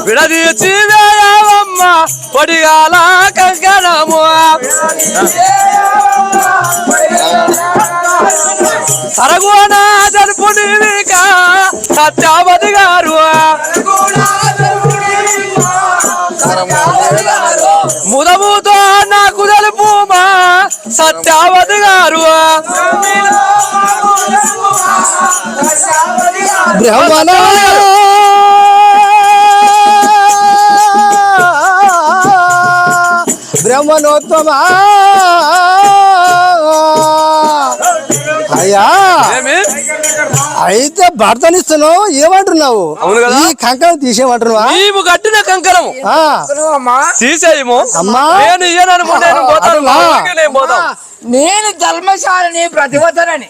విడదీచి వేయవమ్మ పొడిగాల కంకణము సరగుణ జరుపు నీవిక సత్యావతి గారు ముదముతో నాకు తెలుపుమా సత్యావతి గారు బ్రహ్మణోత్తమా అయ్యా అయితే భర్తనిస్తున్నావు ఏమంటున్నావు? ఈ కంకణం తీసేయమంటున్నావా? నీవు కట్టిన కంకణం తీసేయము అమ్మా. నేను ధర్మశాలని ప్రతివతనని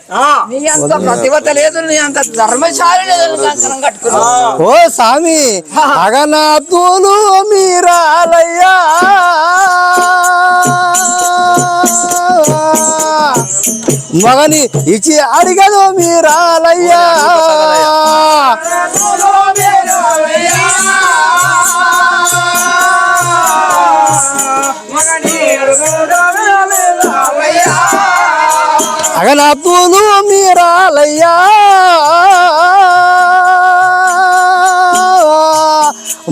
నీ అంత ప్రతివత లేదు, నీ అంత ధర్మశాలని కంకణం కట్టుకున్నా. ఓ స్వామి అగనాతులు మీరాలయ్యా మగని ఇచ్చి అడిగదు మీరాలయ్యా అగనాతులు మీరాలయ్యా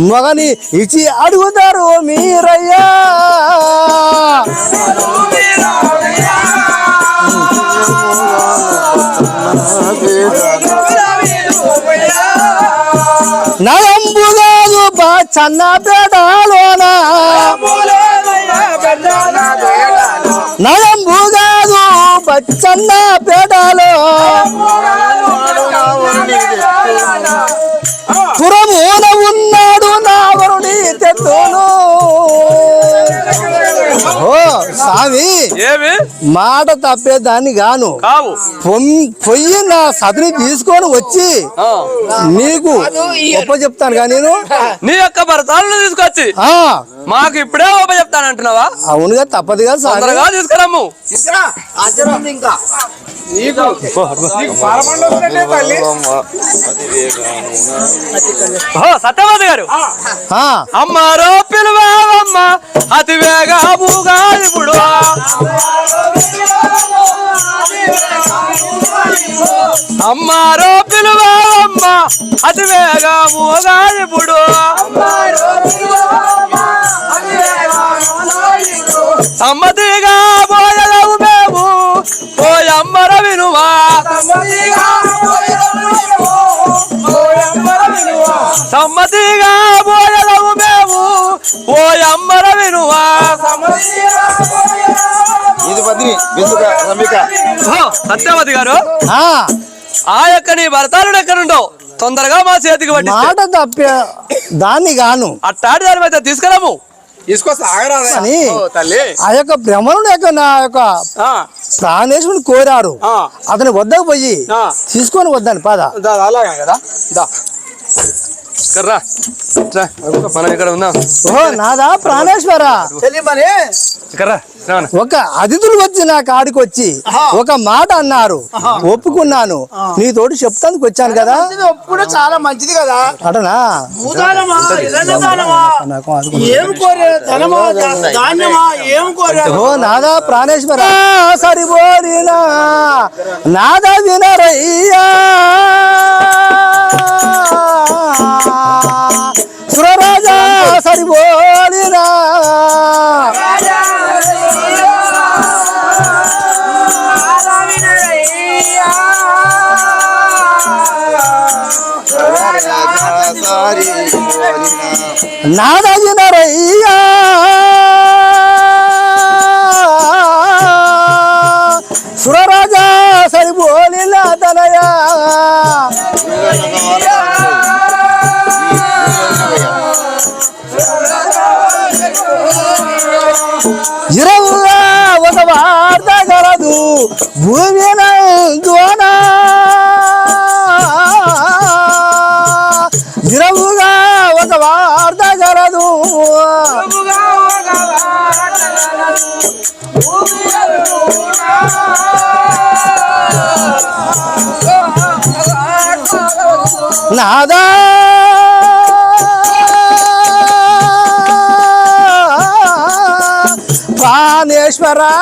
మగని ఇచ్చి అడుగుతారు మీరయ్యా నలంబుగాదు చన్న పేటలోనా నలంబుగాదు బచ్చన్న పేటలో పురమున ఉన్నాడు నా వరుణి తెత్తును. ఓ స్వామి మాట తప్పేదాన్ని గాను పొయ్యి నా సతిని తీసుకొని వచ్చి నీకు గొప్ప చెప్తాను గా నేను నీ యొక్క భర్తలను తీసుకొచ్చి మాకు ఇప్పుడే గొప్ప చెప్తాను అంటున్నావా? అవునుగా తప్పదుగా తొందరగా తీసుకురాము. సత్యవతి గారు అమ్మారో పిలువమ్మ అతి వేగముగా ఇప్పుడు అమ్మారో పిలువమ్మ అతి వేగముగా ఇప్పుడు సమ్మతిగా పోయలవు మేము పోయమ్మర వినువా సమ్మతిగా పోయలవు మేము పోయమ్మర వినువా. సత్యవతి గారు ఆ యొక్క నీ భర్తలు ఎక్కడుండో తొందరగా మా చేతికి పట్టి మాట తప్పే దాన్ని గాను అట్టాడి దాని మీద తీసుకురాము. ఆ యొక్క బ్రహ్మణుడు యొక్క నా యొక్క ప్రాణేశ్వరుని కోరారు, అతని వద్దకు పోయి తీసుకొని వద్దాను పద. మనం ఇక్కడ ఉన్నాం. ఓ నాదా ప్రాణేశ్వర ఒక అతిథులు వచ్చి నా కాడికి వచ్చి ఒక మాట అన్నారు, ఒప్పుకున్నాను. నీతోటి చెప్తానికి వచ్చాను కదా. చాలా మంచిది కదా అటనా ఓ నాదా ప్రాణేశ్వర సరిపోలినా నాదా వినరయ్యా సురరాజా సరిపోలినా నాదా వినరయ్యా సురరాజా సరిపోలినా తనయా ఇరవుగా ఒక వార్త కలదు భూమి నందునా ఇరవుగా ఒక వార్త కలదు నాదా ప్రాణేశ్వరా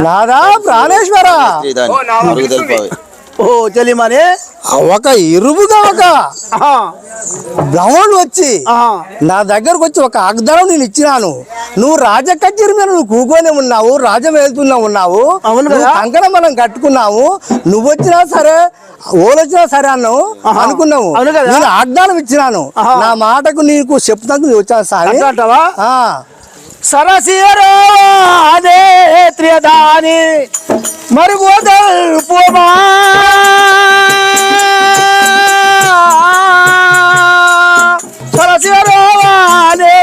నాదా ప్రాణేశ్వరా ఓ చెలిమని ఒక ఇరుముగా ఒక బ్రాహ్మణుడు వచ్చి నా దగ్గరకు వచ్చి ఒక వాగ్దానం నేను ఇచ్చినాను. నువ్వు రాజ కచేరి మీద నువ్వు కూకొని ఉన్నావు, రాజం వెళ్తున్నా ఉన్నావు, కంకణం మనం కట్టుకున్నావు, నువ్వు వచ్చినా సరే ఓలు వచ్చినా సరే అన్నావు అనుకున్నావు. నేను వాగ్దానం ఇచ్చినాను, నా మాటకు నీకు చెప్తాను వచ్చాను సాయి అంటావా? సరసియరో అదే త్రియదాని మరుగుదల్పుమా సరసియరో అదే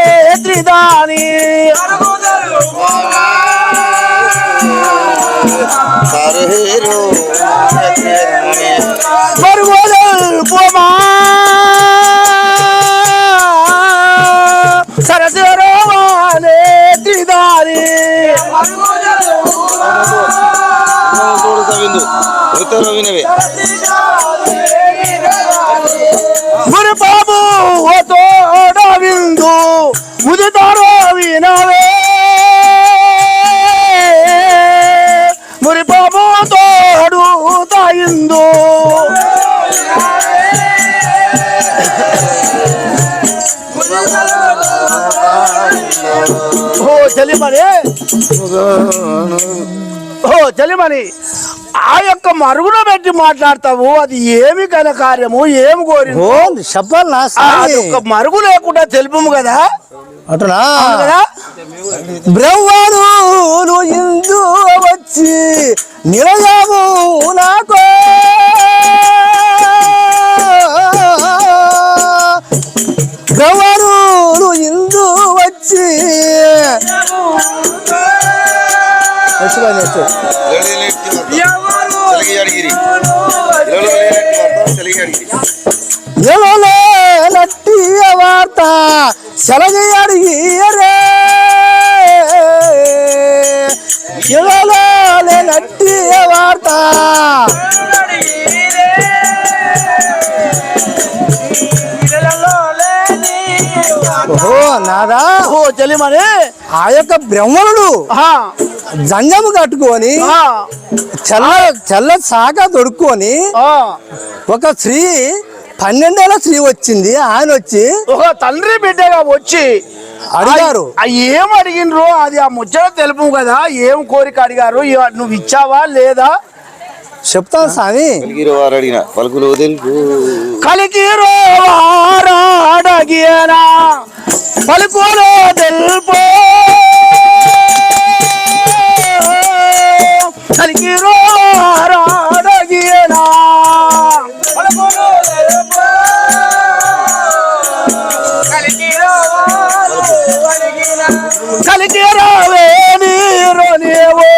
త్రిదాని మరుగుదల్పుమా సరసియరో మురి బాబు విందు ముదితారో వినవే మురి బాబు తోడు తాయిందు చెలిమని ఆ యొక్క మరుగున పెట్టి మాట్లాడతావు, అది ఏమి ఘన కార్యము, ఏమి కోరి చెప్పాలి. మరుగు లేకుండా తెలుపు కదా అటునా బ్రహ్మను ఇందు వచ్చి నిలయము నాకు బ్రహ్మను ఇందు వచ్చి నట్టి వార్త సెలగి అడిగిరే నట్టి వార్త ఓహో నాదా ఓ చెలిమని ఆ యొక్క బ్రహ్మణుడు జంగము కట్టుకొని చల్ల శాఖ తొడుక్కొని ఒక స్త్రీ 12 ఏళ్ళ స్త్రీ వచ్చింది. ఆయన వచ్చి ఒక తండ్రి బిడ్డగా వచ్చి అడిగారు. ఏం అడిగినరు అది ఆ ముచ్చట తెలుపు కదా, ఏం కోరిక అడిగారు, నువ్వు ఇచ్చావా లేదా చెప్తాను స్వామి. కలికిరో వారాడగియనా పలుకులో తెలుపు కలికిరో వారాడగియనా కలికిరావే నీరు నీవు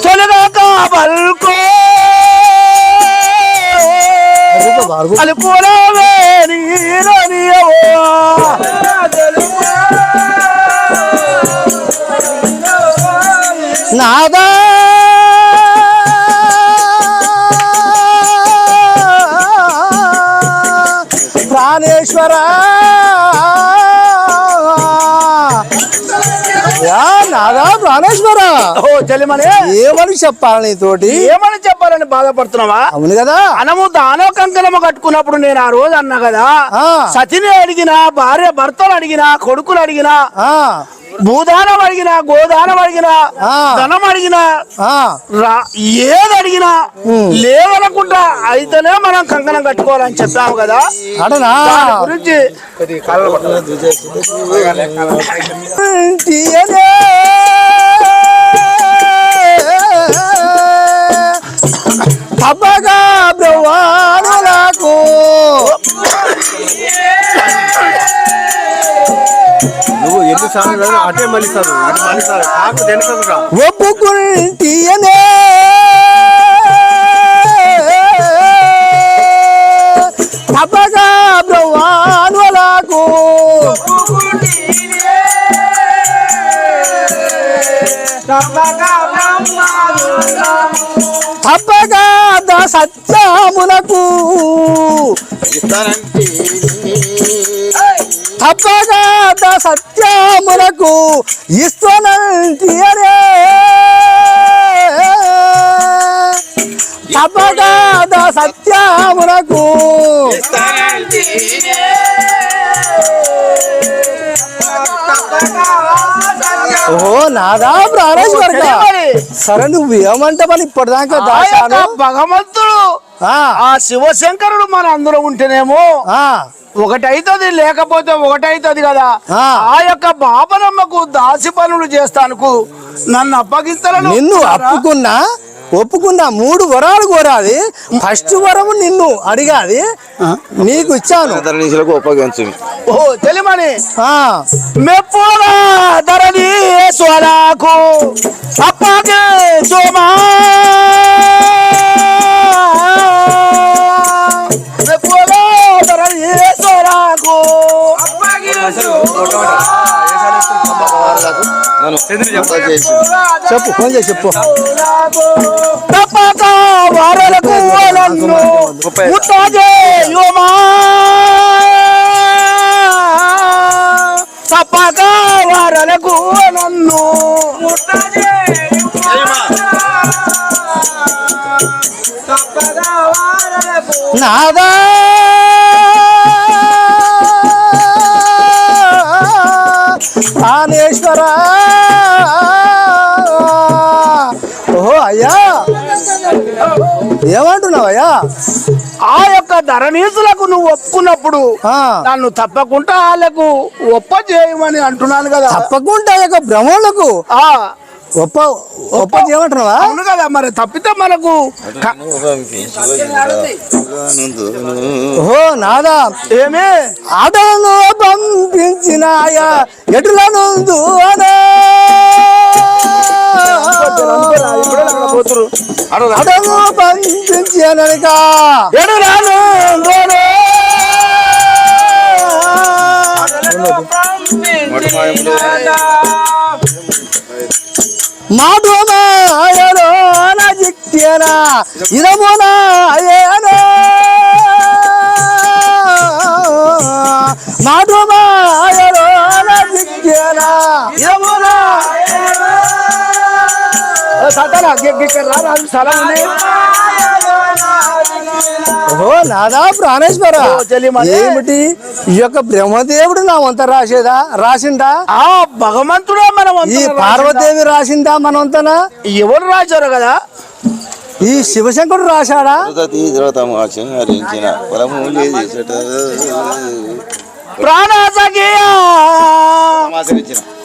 తొలగా కాబల్కో అలుపులవే నీరు నీవు నాదా ప్రాణేశ్వరా నాదా ప్రాణేశ్వరా ఓ చెలిమని ఏమని చెప్పాలి నీతోటి, ఏమని చెప్పాలని బాధపడుతున్నావా? అవును కదా. మనము దానో కంకణము కట్టుకున్నప్పుడు నేను ఆ రోజు అన్నా కదా, సతిని అడిగినా, భార్య భర్తలు అడిగినా, కొడుకులు అడిగినా, భూదానం అడిగినా, గోదానం అడిగినా, ధనం అడిగినా, ఏది అడిగినా లేవనకుండా అయితేనే మనం కంకణం కట్టుకోవాలని చెప్పాము కదా. గురించి తప్పగా బ్రహ్మానులకు నువ్వు ఎన్ని సార్లు అటే మలిస్తారు ఒప్పుకుంటీయనే తప్పగా బ్రహ్మానులకు తప్పగా సత్యమునకు తప్పగా సత్యమునకు ఇస్తానంటే తప్పగా సత్యమునకు ఓహో నాదా ప్రాణేశ్వర సరే నువ్వు ఏమంటే మరి ఇప్పటిదాకా దాచాను భగవంతుడు ఆ శివశంకరుడు మన అందులో ఉంటేనేమో ఒకటైతుంది లేకపోతే ఒకటైతుంది కదా ఆ యొక్క బాబనమ్మకు దాసి పనులు చేస్తానుకు నన్ను అప్పగిస్తాను. నిన్ను ఒప్పుకున్నా 3 వరాలు కోరాది. ఫస్ట్ వరము నిన్ను అడిగాది, నీకు ఇచ్చాను. ఓ తెలిమని మెప్పుగా ధరణి స్వరాకు అప్పగే సోమా మెప్పుగా ధరణి స్వరాకు చెప్పు ఫోన్ చేసి చెప్పు. తప్పక వారలకు నన్ను ముట్టజేయుమా తప్పక వారలకు నన్ను నాదా ప్రాణేశ్వర. ఓహో అయ్యా ఏమంటున్నావయ్యా? ఆ యొక్క ధరణీసులకు నువ్వు ఒప్పుకున్నప్పుడు నన్ను తప్పకుండా వాళ్ళకు ఒప్ప చేయమని అంటున్నాను కదా. తప్పకుండా యొక్క బ్రహ్మలకు ఒప్ప చేయమంటున్నావా? అవును కదా, మరి తప్పితే మనకు ఓహో నాదా ఏమి అడను పంపించినాయా ఎటులనుందు అనే అడను పంపించనక ఎడురాను మాధుమాయలో జిక్కేనా ఇదమునాయనో మాధుమాయలో జిక్కేనా ఇదమునా ఓహో నాదా ప్రాణేశ్వర. ఏమిటి ఈ యొక్క బ్రహ్మదేవుడు నా వంత రాసిందా? ఆ భగవంతుడే మనం ఈ పార్వదేవి రాసిందా మనంతనా? ఎవరు రాశారు కదా? ఈ శివశంకరుడు రాశాడా?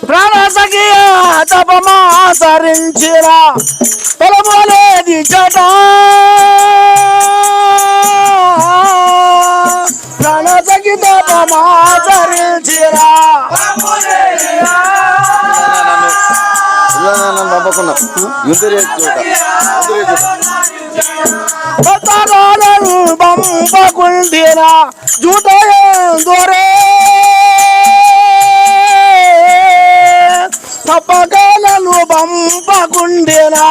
ప్రాణసఖియా తపమాసరించిన పొలమోలేది చట ప్రాణసఖి తపమాసరించిన పంపకుంటిన జూట దొరే తప్పకలను పంపకుండినా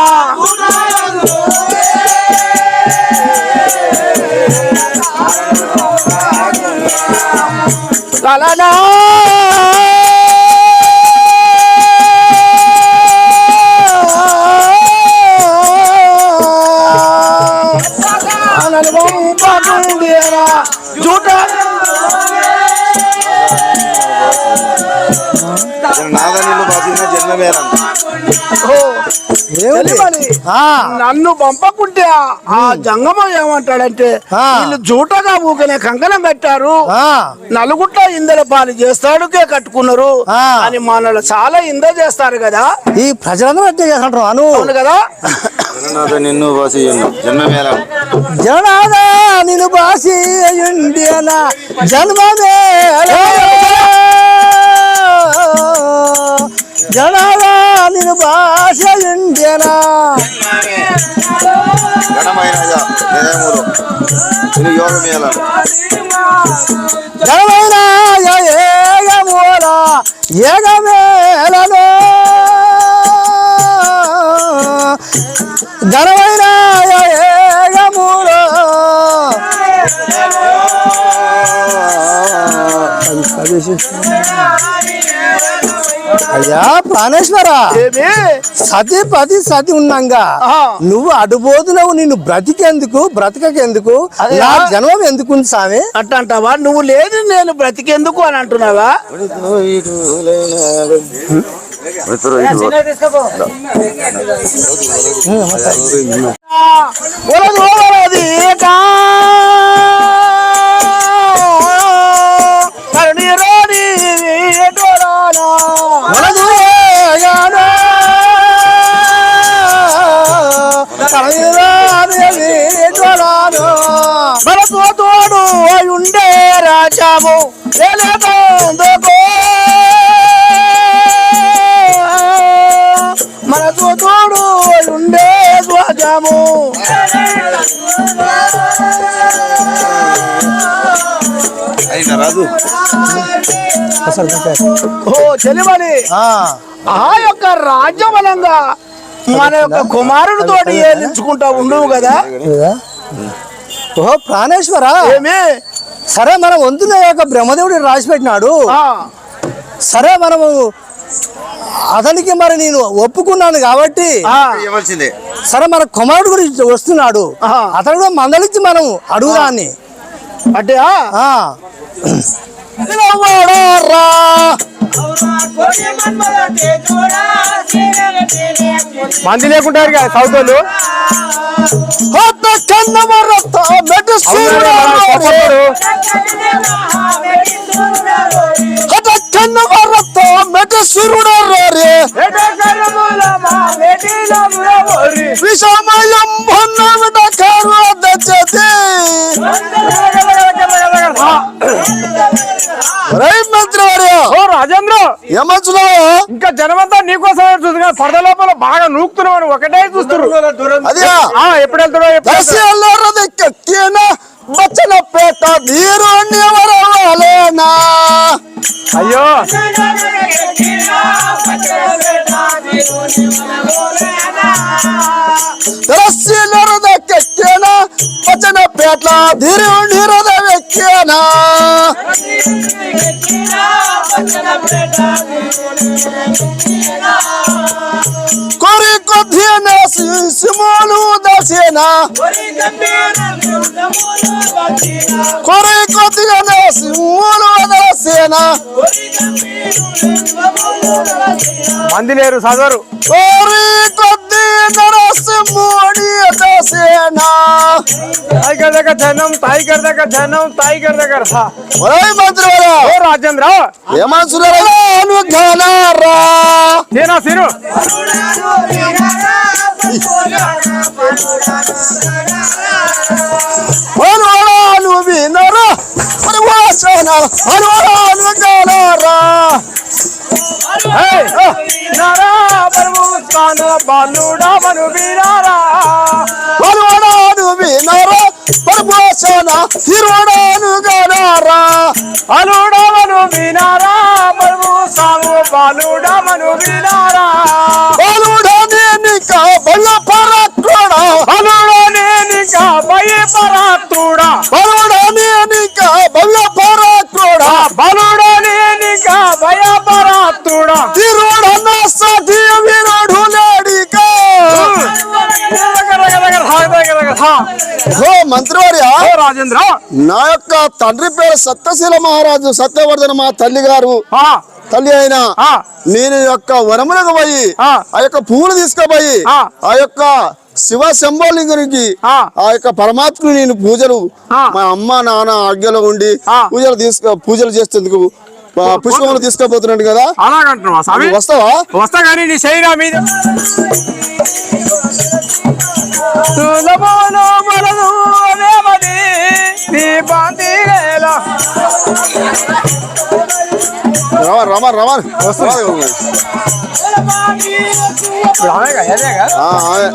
కలనా పంపకుండినా జూట నన్ను పంపకుంటే ఆ జంగమం ఏమంటాడంటే వీళ్ళు జూటగా ఊకనే కంకణం కట్టారు, నలుగుట్ల ఇందల పాలు చేస్తాడుకే కట్టుకున్నారు అని మనలో చాలా ఇంద చేస్తారు కదా. ఈ ప్రజలందరూ అట్టే చేస్తుంటారు అవును కదా. నిన్ను జనాదా నిన్ను బాసి జన్మమే జనాదా నిన్ను భాష ఇండియనా జనమైన ఏగమూల ఏగమేలను ఘనమైన ఏగమూల అయ్యా ప్రాణేశ్వర, ఏమి సతి పది సతి ఉన్నాగా నువ్వు అడుబోదునవు, నిన్ను బ్రతికెందుకు అదే నా జన్మం ఎందుకు స్వామి అంటావా? నువ్వు లేదు నేను బ్రతికెందుకు అని అంటున్నావా? మనతో తోడు ఉండే రాజాము మనతో తోడు ఉండే రాజాము ఓ చెలిమని ఆ యొక్క రాజ్యబలంగా మన యొక్క కుమారుడితోటి ఏలించుకుంటా ఉండవు కదా. ఓహో ప్రాణేశ్వర, ఏమి సరే మనం వంతున యొక్క బ్రహ్మదేవుడు రాసి పెట్టినాడు. సరే మనము అతనికి మరి నేను ఒప్పుకున్నాను కాబట్టి సరే మన కుమారుడు గురించి వస్తున్నాడు, అతను కూడా మందలిచ్చి మనం అడుగుదాన్ని అంటే మంది లేకుంటారు కదా సౌతోళ్ళు. రాజేంద్ర ఇంకా జనమంతా నీకోసం చూస్తున్నా, పరద లోపల బాగా నూకుతున్నావు, ఒకటే చూస్తున్నారు. ఎప్పుడు వెళ్తాడో బచ్చన పేట నీరు అయ్యో ఎక్కేనా బచ్చన పేట నీరు నీరద ఎక్కేనా కొరి కొద్దిన సిమోలు దసేనా కొరి కొద్దిన సిమోలు దసేనా మంది లేరు చదవరు. కొరి కొద్ది నరసింహుని దసేనా టైగర్ దగ్గర జనం, టైగర్ దగ్గర జనం, టైగర్ దగ్గర మంత్రి రాజేంద్ర ఏమనుకున్నారా సీను అనువరాలు వినరా అనువాసన అనువరాలు గలరా బాలుడా మను వీరారా అనువరాలు వినరా పరమోసన తిరువడాను గలరా అలుడా మను వీనారా పరము సాము బాలుడా మను వీరారా బాలుడా నేనిక బల్ల పరాత్రుడా అలుడా నేనిక భయ పరాత్రుడా బాలుడా నేనిక బల్ల పరాత్రుడా బలుడా నేనిక భయ పరాత్రుడా తిరువడన సతి విరడు లేడిక మంత్రివర్య రాజేంద్ర నా యొక్క తండ్రి పేరు సత్యశీల మహారాజు సత్యవర్ధన మా తల్లి గారు తల్లి అయినా నేను యొక్క వనములకు పోయి ఆ యొక్క పువ్వులు తీసుకుపోయి ఆ యొక్క శివ శంభోలింగునికి ఆ యొక్క పరమాత్మని నేను పూజలు మా అమ్మ నాన్న ఆజ్ఞలో ఉండి పూజలు చేసేందుకు పుష్పములు తీసుకుపోతున్నాడు కదా. అలాగంటున్నావా స్వామి? వస్తావా? వస్తా కానీ నీ శరీరా మీద రమన్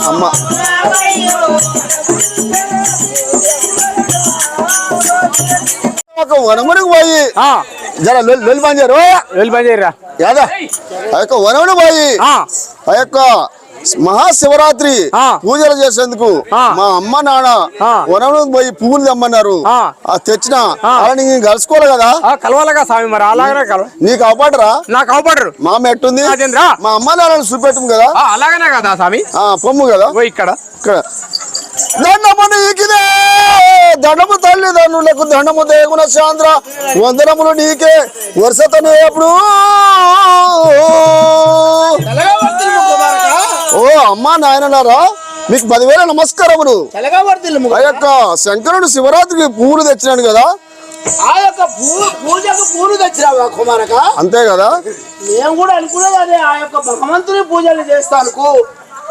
అమ్మ ఒక వనమునికి పోయి జర లొల్లి పనిచేయరు వెళ్ళి పనిచేయరా యాదా ఆ యొక్క వనముని పోయి ఆ యొక్క మహాశివరాత్రి ఆ. పూజలు చేసేందుకు ఆ. మా అమ్మ నాన్న ఆ. వనం పోయి పువ్వులు తెమ్మన్నారు ఆ. తెచ్చిన అలా నీకు కలుసుకోవాలి కదా కలవాలగా స్వామి మరి అలాగనే కలవ నీకు అవపడరా నాకు అవపడరు మా అమ్మ ఎట్టుంది రాజేంద్ర. మా అమ్మ నాన్నను చూపెట్టం కదా అలాగనే కదా స్వామి పొమ్ము కదా ఓ ఇక్కడ ఇక్కడ దండము నీకిదే దండము తల్లిదండ్రులకు దండము దేగుణ చాంద్ర వందనములు నీకే వరుసతను ఎప్పుడు ఓ అమ్మా నాయనలారా మీకు 10,000 నమస్కారములు. ఆ యొక్క శంకరుడు శివరాత్రికి పువ్వులు తెచ్చినాడు కదా ఆ యొక్క పూజకు పూలు తెచ్చినావా కుమారక? అంతే కదా మేము కూడా అనుకునేది అదే, ఆ యొక్క భగవంతుని పూజలు చేస్తాను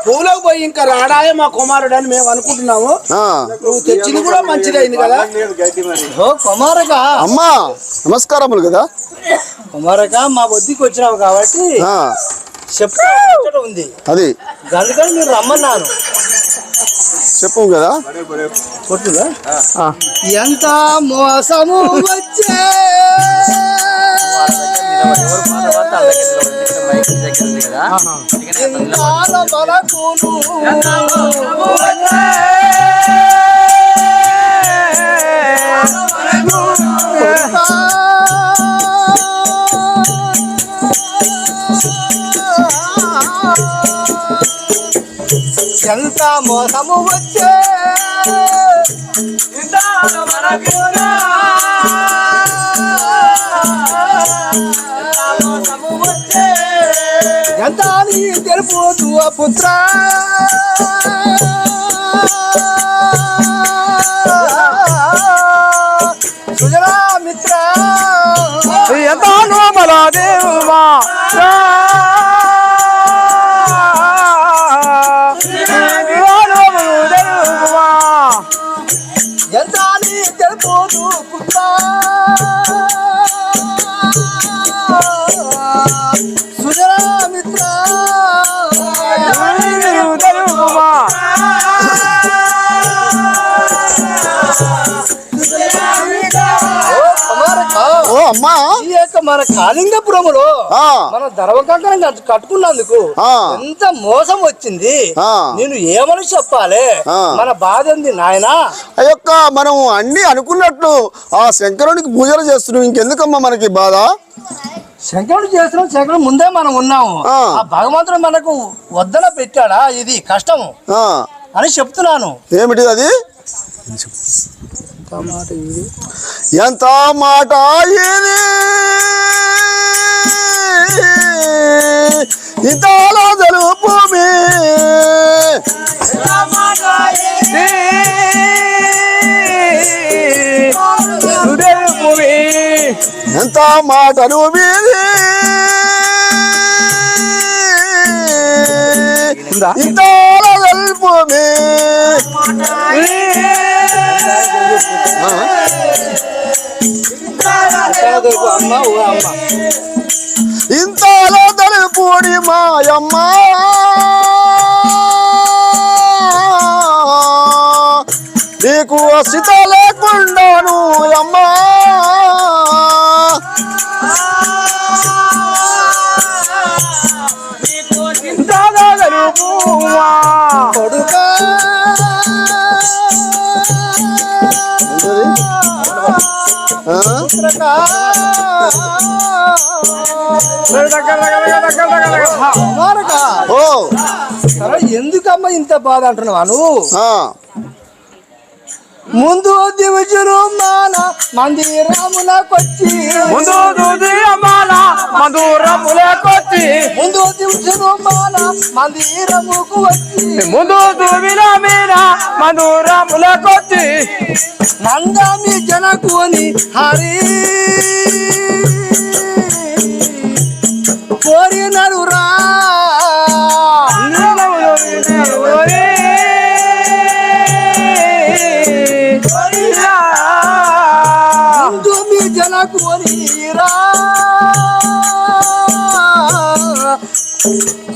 పూలకు పోయి ఇంకా రాడాయే మా కుమారుడు అని మేము అనుకుంటున్నాము. నువ్వు తెచ్చింది కూడా మంచిదైంది కదా. ఓ కుమారక అమ్మా నమస్కారములు కదా కుమారక మా వద్దకు వచ్చినావు కాబట్టి చెప్పు ఉంది అది అందుకని మీరు రమ్మన్నాను. చెప్పు కదా కొట్టుగా ఎంత మోసము వచ్చే ఎంత మోసము వచ్చే ఎంత తెలుపు పుత్ర సుజలా మిత్ర ఎంత నోమల దేవా ఎంత తెలుపు పుత్ర సుజలా మిత్ర ఓ అమ్మా ఈ యొక్క మన కాళింగపురములో మన ధర్మకంకణం కట్టుకున్నందుకు ఎంత మోసం వచ్చింది. నేను ఏమని చెప్పాలి, మన బాధ ఉంది నాయనా. ఆ యొక్క మనం అన్ని అనుకున్నట్లు ఆ శంకరునికి పూజలు చేస్తున్నాం, ఇంకెందుకమ్మా మనకి బాధ? శంకరుడు చేస్తున్నాం, శంకరుడు ముందే మనం ఉన్నాము. ఆ భగవంతుడు మనకు వద్దన పెట్టాడా ఇది కష్టము అని చెప్తున్నాను. ఏమిటి అది? ఎంత మాట ఇది ఇంతలో తెలుపు ఎంత మాటలు మీది ఇంతలో తెలుపు అమ్మ ఓ అమ్మ ఇంతలో తెలుపుడి మాయమ్మ నీకు అసిత లేకుండాను అమ్మా కొడుకా ఎందుకమ్మా ఇంత బాధ అంటున్నావా నువ్వు? ముందు దివజులు మాన మందిరములకొచ్చి ముందు మధురములకొచ్చి ముందు దివజులు మాన మందిరముకు వచ్చి ముందు దువిల మీద మధురములకొచ్చి నందామి జనకుని హరి కోరినరురా జనకునిరా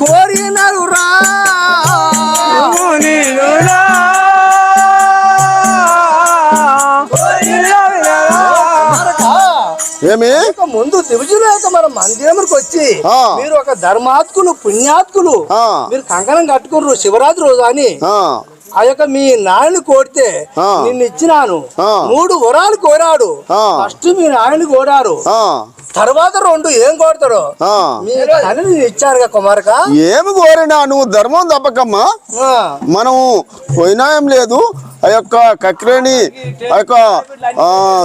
కోరినరురా ఏమి ముందు దివిజులేక మన మందిరంకి వచ్చి మీరు ఒక ధర్మాత్కులు పుణ్యాత్కులు మీరు కంకణం కట్టుకున్నారు శివరాత్రి రోజు అని ఆ యొక్క మీ నాయన కోరితే నిన్ను ఇచ్చినాను 3 వరాలు కోరాడు ఫస్ట్ మీ నాయన కోరారు తర్వాత 2 ఏం కోరుతాడు మీరు ఇచ్చారుగా కుమారక ఏమి కోరినా నువ్వు ధర్మం తప్పకమ్మా మనం పోయినా ఏం లేదు ఆ యొక్క కక్రేణి ఆ యొక్క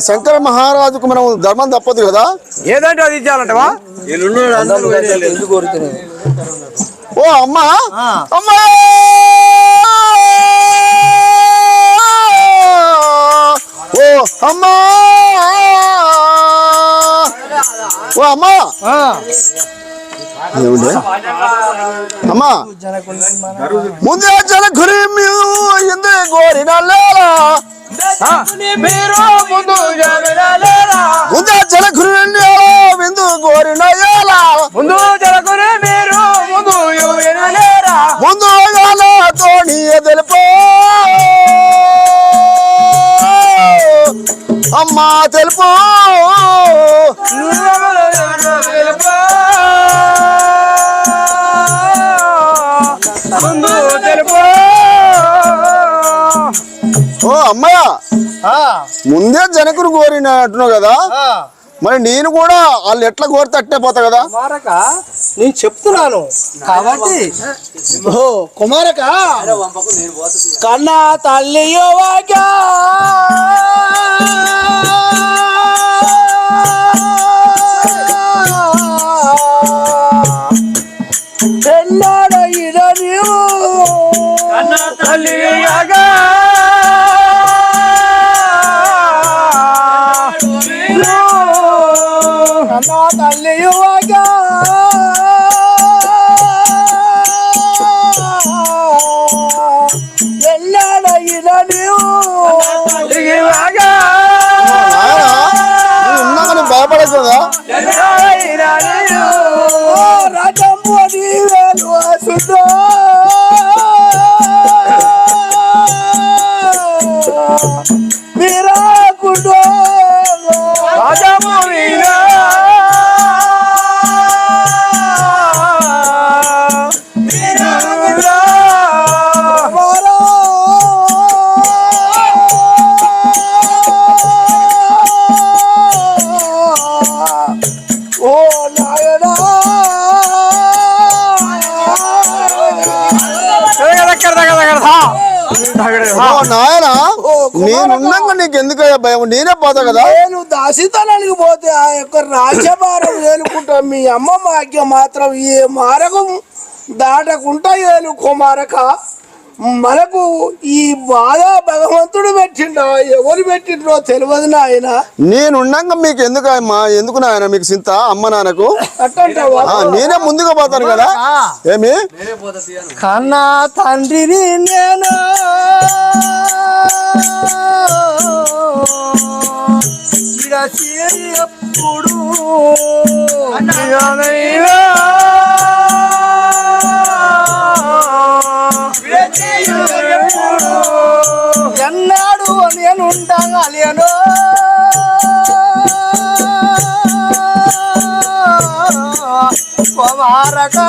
శంకర మహారాజుకు మనం ధర్మం తప్పదు కదా ఏదంటే అది ఇచ్చాలంటవా ఓ అమ్మా అమ్మా ఓ అమ్మా ఓ అమ్మా అమ్మా ముందే జన గురి ఎందు గోరిన ముందే జన గురి విందు గోరిన ముందు జలకుని మీరు ముందు తోని తెలుపో అమ్మా తెలుపో ఓ అమ్మయ్య ముందే జనకుడు కోరినట్టున్నావు కదా మరి నేను కూడా వాళ్ళు ఎట్లా కోరితే అట్టే పోతా కదా కుమారక నేను చెప్తున్నాను కాబట్టి ఓ కుమారక కన్నా తల్లి ఎన్నాడ ఇద నీవు కన్నా తల్లి కన్నా తల్లి ఎన్నాడ ఇద నీవు ఉన్నాకని భయపడదు కదా రాజమ్మ నీవేలు సుధా మీరాకుండో ఓ నాయనా నాయన నేనున్నాక నీకు ఎందుకయ్యా భయం నేనే పోతా కదా నేను దాసితనానికి పోతే ఆ యొక్క రాజ్యభారం ఏలుకుంటా మీ అమ్మ భాగ్యం మాత్రం ఏ మారకం దాటకుంటా ఏలు కుమారక మనకు ఈ బాధ భగవంతుడు పెట్టిండో ఎవరు పెట్టిండ్రో తెలియదు నాయన నేనున్నాక మీకు ఎందుకు నాయన మీకు చింత అమ్మ నాన్నకు అట్టంటావా నేనే ముందుగా పోతాను కదా ఏమి కన్నా తండ్రిని నేను ఎప్పుడు ఎన్నాడు నేనుంటాను అలియను కుమారక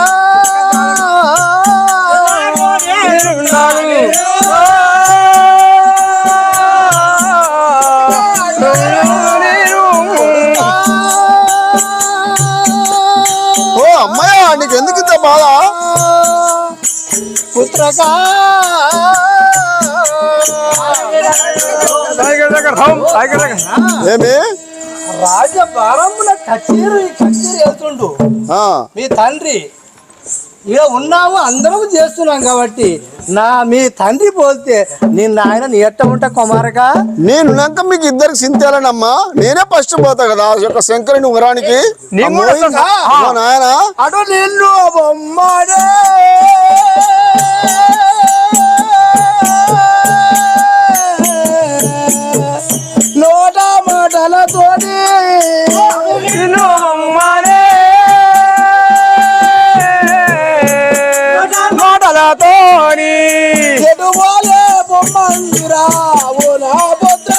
ఓ అమ్మాయ నీకు ఎందుకు ఇంత బాధ పుత్రక ఏమి రాజభారమున కచేరి వెళ్తుండు మీ తండ్రి ఇక ఉన్నాము అందరం చేస్తున్నాం కాబట్టి మీ తండ్రి పోతే నేను ఆయన ఎట్ట ఉంటా కుమారక నేనున్నాక మీకు ఇద్దరికి చింతేయాలనమ్మా నేనే ఫస్ట్ పోతా కదా ఆ యొక్క శంకరుని ఉగరానికి నాయన అటు నిన్ను బొమ్మడే నోట మాటలతోటి మాటలతోని ఎటువలే బొమ్మందిరా ఓ నా పుత్ర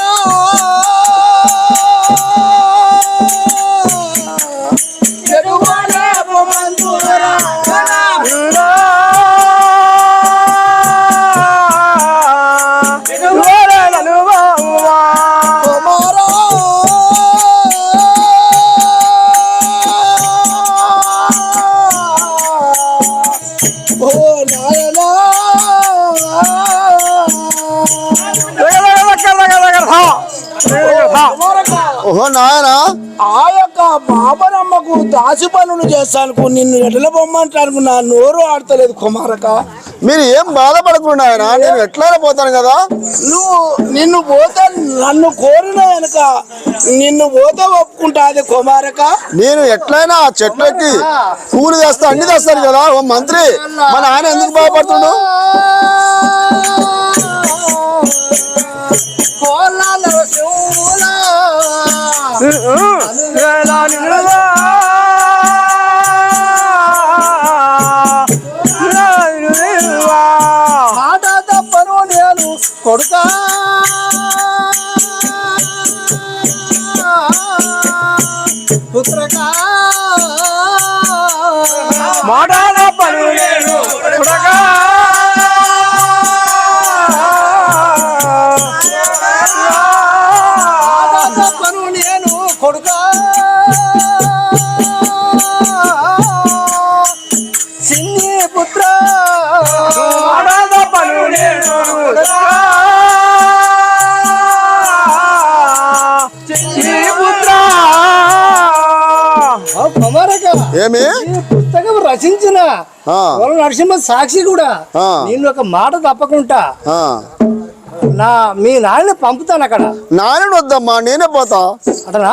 ఓహో నాయనా ఆ యొక్క బాబరమ్మకు దాసి పనులు చేస్తాను నిన్ను ఎడల బొమ్మంటాను నా నోరు ఆడతలేదు కుమారక. మీరు ఏం బాధపడకుండా ఆయన నేను ఎట్లయినా పోతాను కదా. నిన్ను పోతే నన్ను కోరిన వెనక నిన్ను పోతే ఒప్పుకుంటాది కుమారక. నేను ఎట్లయినా ఆ చెట్లకి పూలు తెస్తా అన్ని తెస్తాను కదా. ఓ మంత్రి మన ఆయన ఎందుకు బాధపడుతుండు? మాట తప్పను నేను కొడుకా పుత్రకా మాటాల పను నేను కొడుకా. మాట తప్పను నేను కొడుకా సిన్ని పుత్ర మాటాల పను నేను కొడుకా. ఈ పుత్ర కుమారక ఏమి ఈ పుస్తకం రచించిన ఆ. వల్ల నరసింహ సాక్షి కూడా ఆ. నేను ఒక మాట తప్పకుండా ఆ. మీ నాయన పంపుతాను అక్కడ నాయన వద్దమ్మా నేనే పోతా. అటనా